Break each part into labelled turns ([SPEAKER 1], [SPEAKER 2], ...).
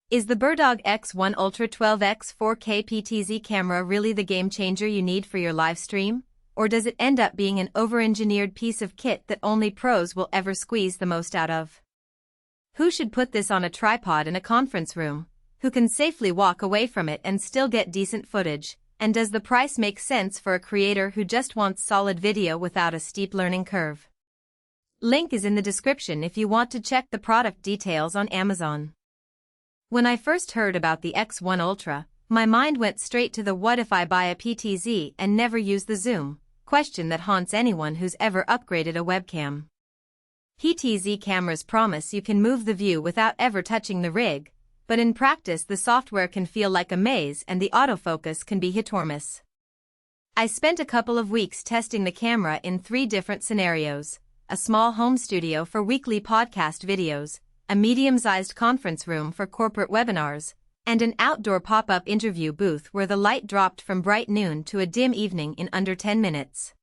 [SPEAKER 1] Is the BirdDog X1 Ultra 12x 4K PTZ camera really the game changer you need for your live stream? Or does it end up being an over-engineered piece of kit that only pros will ever squeeze the most out of? Who should put this on a tripod in a conference room? Who can safely walk away from it and still get decent footage? And does the price make sense for a creator who just wants solid video without a steep learning curve? Link is in the description if you want to check the product details on Amazon. When I first heard about the X1 Ultra, my mind went straight to the "what if I buy a PTZ and never use the zoom" question that haunts anyone who's ever upgraded a webcam. PTZ cameras promise you can move the view without ever touching the rig, but in practice the software can feel like a maze and the autofocus can be hit or miss. I spent a couple of weeks testing the camera in 3 different scenarios: a small home studio for weekly podcast videos, a medium-sized conference room for corporate webinars, and an outdoor pop-up interview booth where the light dropped from bright noon to a dim evening in under 10 minutes.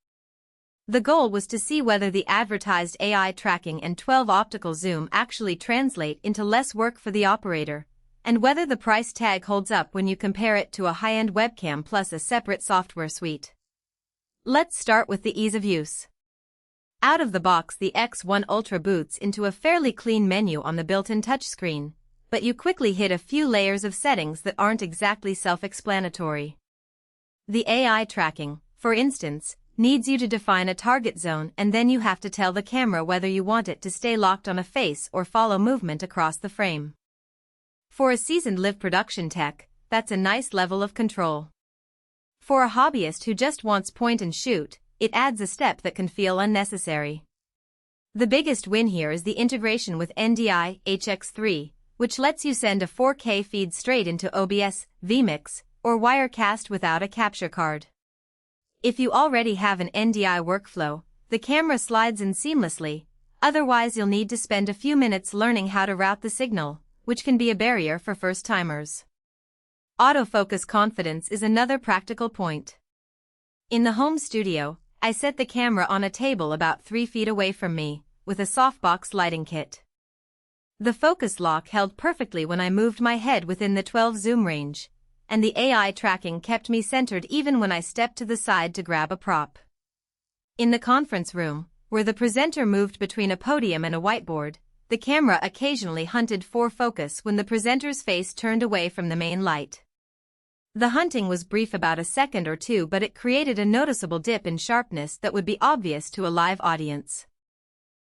[SPEAKER 1] The goal was to see whether the advertised AI tracking and 12 optical zoom actually translate into less work for the operator, and whether the price tag holds up when you compare it to a high-end webcam plus a separate software suite. Let's start with the ease of use. Out of the box, the X1 Ultra boots into a fairly clean menu on the built-in touchscreen, but you quickly hit a few layers of settings that aren't exactly self-explanatory. The AI tracking, for instance, needs you to define a target zone, and then you have to tell the camera whether you want it to stay locked on a face or follow movement across the frame. For a seasoned live production tech, that's a nice level of control. For a hobbyist who just wants point and shoot, it adds a step that can feel unnecessary. The biggest win here is the integration with NDI HX3, which lets you send a 4K feed straight into OBS, vMix, or Wirecast without a capture card. If you already have an NDI workflow, the camera slides in seamlessly, otherwise you'll need to spend a few minutes learning how to route the signal, which can be a barrier for first-timers. Autofocus confidence is another practical point. In the home studio, I set the camera on a table about 3 feet away from me, with a softbox lighting kit. The focus lock held perfectly when I moved my head within the 12 zoom range, and the AI tracking kept me centered even when I stepped to the side to grab a prop. In the conference room, where the presenter moved between a podium and a whiteboard, the camera occasionally hunted for focus when the presenter's face turned away from the main light. The hunting was brief, about a second or two, but it created a noticeable dip in sharpness that would be obvious to a live audience.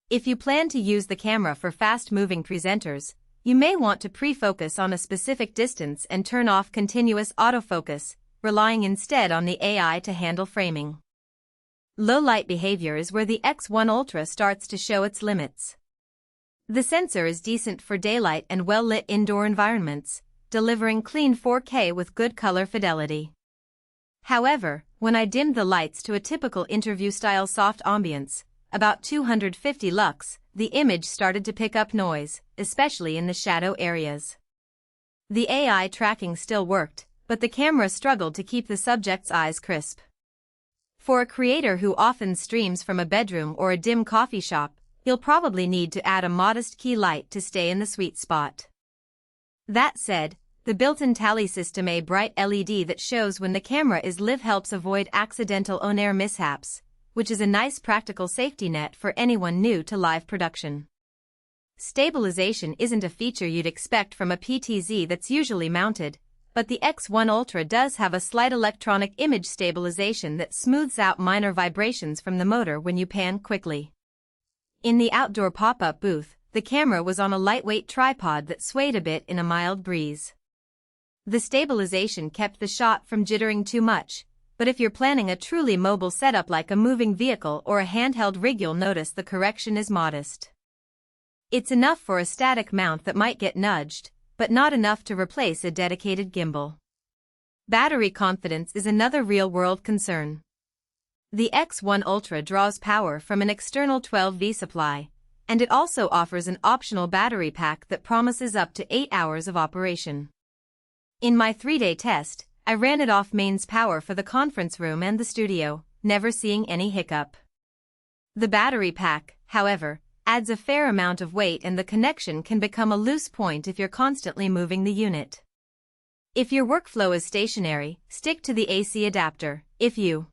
[SPEAKER 1] If you plan to use the camera for fast-moving presenters, you may want to pre-focus on a specific distance and turn off continuous autofocus, relying instead on the AI to handle framing. Low-light behavior is where the X1 Ultra starts to show its limits. The sensor is decent for daylight and well-lit indoor environments, delivering clean 4K with good color fidelity. However, when I dimmed the lights to a typical interview-style soft ambience, about 250 lux, the image started to pick up noise, especially in the shadow areas. The AI tracking still worked, but the camera struggled to keep the subject's eyes crisp. For a creator who often streams from a bedroom or a dim coffee shop, you'll probably need to add a modest key light to stay in the sweet spot. That said, the built-in tally system, a bright LED that shows when the camera is live, helps avoid accidental on-air mishaps, which is a nice practical safety net for anyone new to live production. Stabilization isn't a feature you'd expect from a PTZ that's usually mounted, but the X1 Ultra does have a slight electronic image stabilization that smooths out minor vibrations from the motor when you pan quickly. In the outdoor pop-up booth, the camera was on a lightweight tripod that swayed a bit in a mild breeze. The stabilization kept the shot from jittering too much, but if you're planning a truly mobile setup like a moving vehicle or a handheld rig, you'll notice the correction is modest. It's enough for a static mount that might get nudged, but not enough to replace a dedicated gimbal. Battery confidence is another real-world concern. The X1 Ultra draws power from an external 12V supply, and it also offers an optional battery pack that promises up to 8 hours of operation. In my 3-day test, I ran it off mains power for the conference room and the studio, never seeing any hiccup. The battery pack, however, adds a fair amount of weight and the connection can become a loose point if you're constantly moving the unit. If your workflow is stationary, stick to the AC adapter. If you